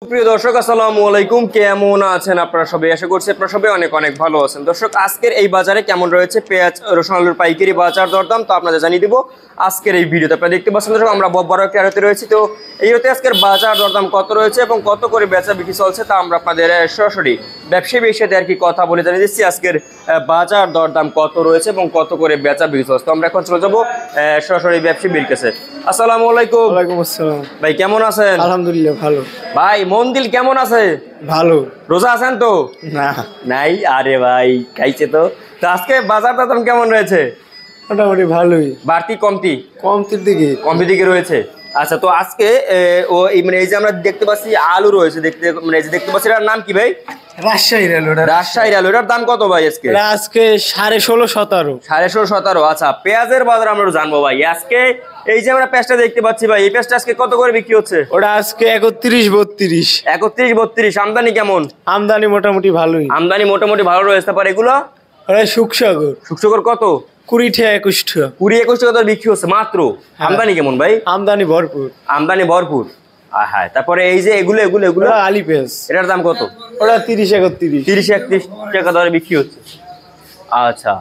প্রিয় দর্শক আসসালামু আলাইকুম, কেমন আছেন আপনারা সবাই? আশা করছি আপনারা সবাই অনেক অনেক ভালো আছেন। দর্শক, আজকের এই বাজারে কেমন রয়েছে পেঁয়াজ রসুন আলুর পাইকারি বাজার দরদাম তো আপনাদের জানিয়ে দিব আজকের এই ভিডিওতে। আপনারা দেখতে পাচ্ছেন দর্শক, আমরা বড় একটা আড়তে রয়েছি। তো এই হতে আজকের বাজার দরদাম কত রয়েছে এবং কত করে বেচা বিক্রি চলছে তা আমরা আপনাদের সরাসরি ব্যবসায়ীর সাথে আর কি কথা বলে জানিয়ে দিচ্ছি আজকের বাজার দরদাম কত রয়েছে এবং কত করে বেচা বিক্রি চলছে। তো আমরা এখন চলে যাবো সরাসরি ব্যবসায়ীর কাছে। আসসালামু আলাইকুম। ওয়ালাইকুম আসসালাম। ভাই কেমন আছেন? আলহামদুলিল্লাহ ভালো। ভাই মন দিল কেমন আছে? ভালো। রোজা আছেন তো? না নাই। আরে ভাই খাইছে তো। তো আজকে বাজার দাম কেমন রয়েছে? মোটামুটি ভালোই। বাড়তি কমতি? কমতির দিকে। কমতির দিকে রয়েছে। আচ্ছা, তো আজকে এই যে আমরা দেখতে পাচ্ছি আলু রয়েছে, দেখতে পাচ্ছি এটার নাম কি ভাই? রাজশাহীর আলু। রাজশাহীর আলু। এটার দাম কত ভাই আজকে? আজকে 16.5 17। 16.5 17। আচ্ছা, পেঁয়াজের বাজার আমরা জানবো ভাই আজকে। এই যে আমরা পেঁয়াজটা দেখতে পাচ্ছি ভাই, এই পেঁয়াজটা আজকে কত করে বিক্রি হচ্ছে? ওটা আজকে 31 32। 31 32। আমদানি কেমন? আমদানি মোটামুটি ভালোই। আমদানি মোটামুটি ভালো রয়েছে। তারপর এগুলো ওটা শুকসাগর। শুকসাগর কত? 20 টাকা 21 টাকা। 20 21 টাকা বিক্রি হচ্ছে মাত্র। আমদানি কেমন ভাই? আমদানি ভরপুর। আমদানি ভরপুর। হ্যাঁ, তারপরে এই যে এগুলো আলি পেঁয়াজ। এটার দাম কত? ওটা 30 31। 30 31 টাকা দরে বিক্রি হচ্ছে। আচ্ছা,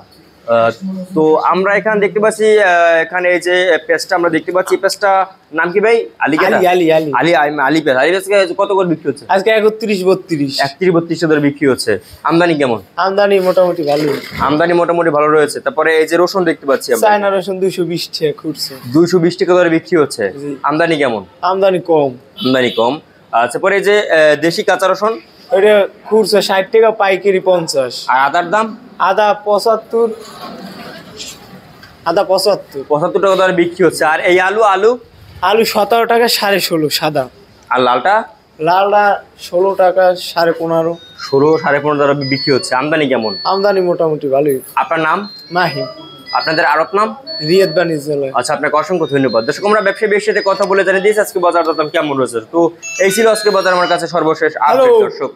তো আমরা এখানে দেখতে পাচ্ছি এখানে এই যে পেঁয়াজটা আমরা দেখতে পাচ্ছি, পেঁয়াজটা নাম কি ভাই? আলি পেঁয়াজ কত করে বিক্রি হচ্ছে আজকে? 31 32। 31 32 টাকা দরে বিক্রি হচ্ছে। আমদানি কেমন? আমদানি মোটামুটি ভালো। আমদানি মোটামুটি ভালো রয়েছে। তারপরে এই যে রসুন দেখতে পাচ্ছি আমরা, চায়না রসুন 220 টাকা খুচরা। 220 টাকা দরে বিক্রি হচ্ছে। আমদানি কেমন? আমদানি কম। আমদানি কম। আচ্ছা, পরে এই যে দেশি কাঁচা রসুন, ওটা খুচরা 60 টাকা, পাইকারি 50। আর আদার দাম? আদা 75। 75 টাকা দরে বিক্রি হচ্ছে। আর এই আলু 17 টাকা 16.5 সাদা। আর লালটা? লালটা 16 টাকা 15.5। 16 15.5 দরে বিক্রি হচ্ছে। আমদানি কেমন? আমদানি মোটামুটি ভালোই। আপনার নাম? মাহি। আপনাদের আরব নাম? রিয়াদ বাণিজ্যালয়। আচ্ছা, আপনাকে অসংখ্য ধন্যবাদ। দর্শক, আমরা ব্যবসায়ীর সাথে কথা বলে জানিয়ে দিয়েছি আজকে বাজার দাম কেমন রয়েছে। তো এই ছিল আজকে বাজার আমার কাছে সর্বশেষ আপডেট। দর্শক